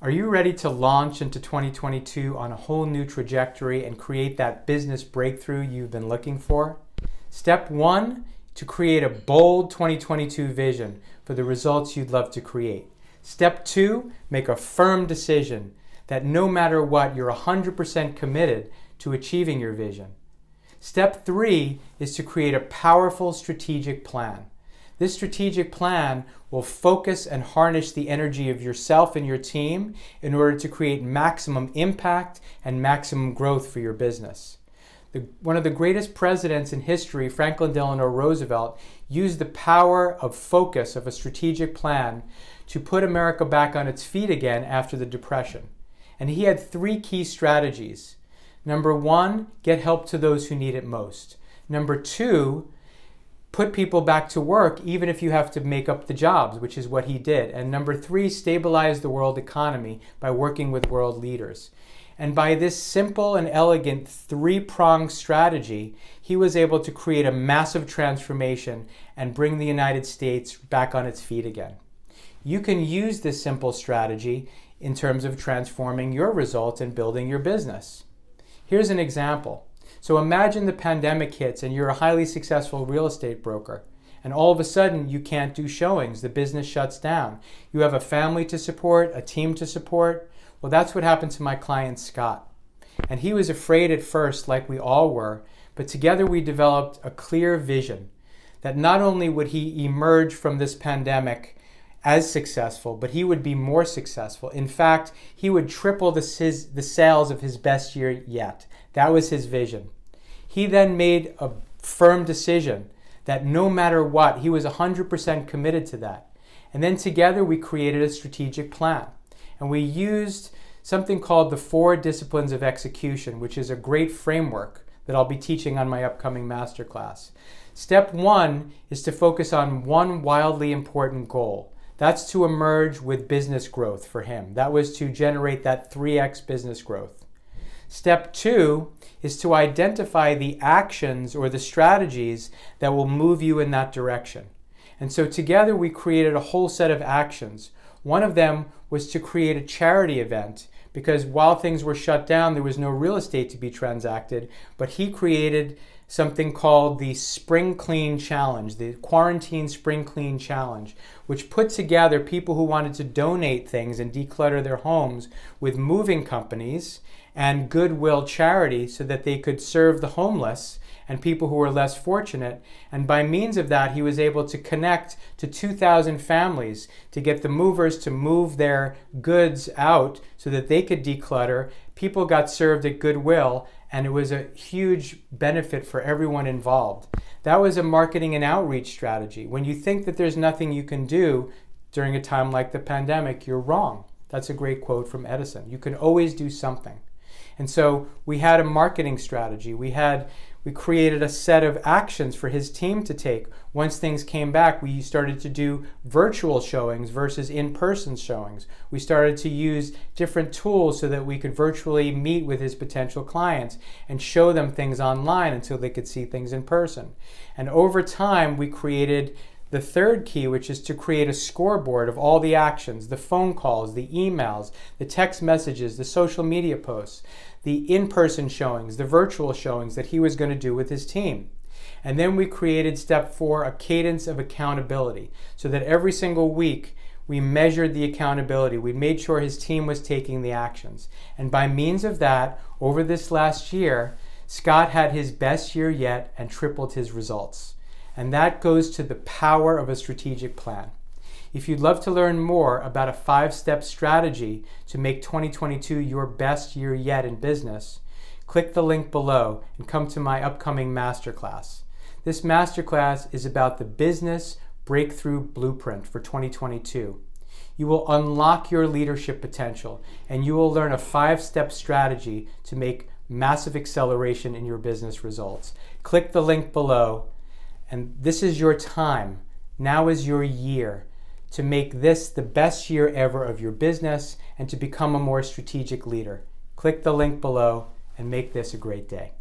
Are you ready to launch into 2022 on a whole new trajectory and create that business breakthrough you've been looking for? Step 1, to create a bold 2022 vision for the results you'd love to create. Step 2, make a firm decision that no matter what, you're 100% committed to achieving your vision. Step 3 is to create a powerful strategic plan. This strategic plan will focus and harness the energy of yourself and your team in order to create maximum impact and maximum growth for your business. One of the greatest presidents in history, Franklin Delano Roosevelt, used the power of focus of a strategic plan to put America back on its feet again after the Depression. And he had 3 key strategies. Number 1, get help to those who need it most. Number 2, put people back to work even if you have to make up the jobs, which is what he did. And number 3, stabilize the world economy by working with world leaders. And by this simple and elegant 3-pronged strategy, he was able to create a massive transformation and bring the United States back on its feet again. You can use this simple strategy in terms of transforming your results and building your business. Here's an example. So imagine the pandemic hits and you're a highly successful real estate broker, and all of a sudden you can't do showings, the business shuts down. You have a family to support, a team to support. Well, that's what happened to my client Scott. And he was afraid at first, like we all were, but together we developed a clear vision that not only would he emerge from this pandemic as successful, but he would be more successful. In fact, he would triple the sales of his best year yet. That was his vision. He then made a firm decision that no matter what, he was 100% committed to that. And then together we created a strategic plan. And we used something called the 4 disciplines of execution, which is a great framework that I'll be teaching on my upcoming masterclass. Step 1 is to focus on one wildly important goal. That's to emerge with business growth for him. That was to generate that 3x business growth. Step 2 is to identify the actions or the strategies that will move you in that direction. And so together we created a whole set of actions. One of them was to create a charity event, because while things were shut down, there was no real estate to be transacted, but he created something called the Spring Clean Challenge, the Quarantine Spring Clean Challenge, which put together people who wanted to donate things and declutter their homes with moving companies and goodwill charity so that they could serve the homeless and people who were less fortunate. And by means of that, he was able to connect to 2,000 families to get the movers to move their goods out so that they could declutter. People got served at Goodwill, and it was a huge benefit for everyone involved. That was a marketing and outreach strategy. When you think that there's nothing you can do during a time like the pandemic, you're wrong. That's a great quote from Edison. You can always do something. And so we had a marketing strategy. We created a set of actions for his team to take. Once things came back, we started to do virtual showings versus in-person showings. We started to use different tools so that we could virtually meet with his potential clients and show them things online until they could see things in person. And over time, we created the third key, which is to create a scoreboard of all the actions, the phone calls, the emails, the text messages, the social media posts, the in-person showings, the virtual showings that he was going to do with his team. And then we created step 4, a cadence of accountability, so that every single week we measured the accountability. We made sure his team was taking the actions. And by means of that, over this last year, Scott had his best year yet and tripled his results. And that goes to the power of a strategic plan. If you'd love to learn more about a 5-step strategy to make 2022 your best year yet in business, click the link below and come to my upcoming masterclass. This masterclass is about the business breakthrough blueprint for 2022. You will unlock your leadership potential, and you will learn a 5-step strategy to make massive acceleration in your business results. Click the link below. And this is your time. Now is your year to make this the best year ever of your business and to become a more strategic leader. Click the link below and make this a great day.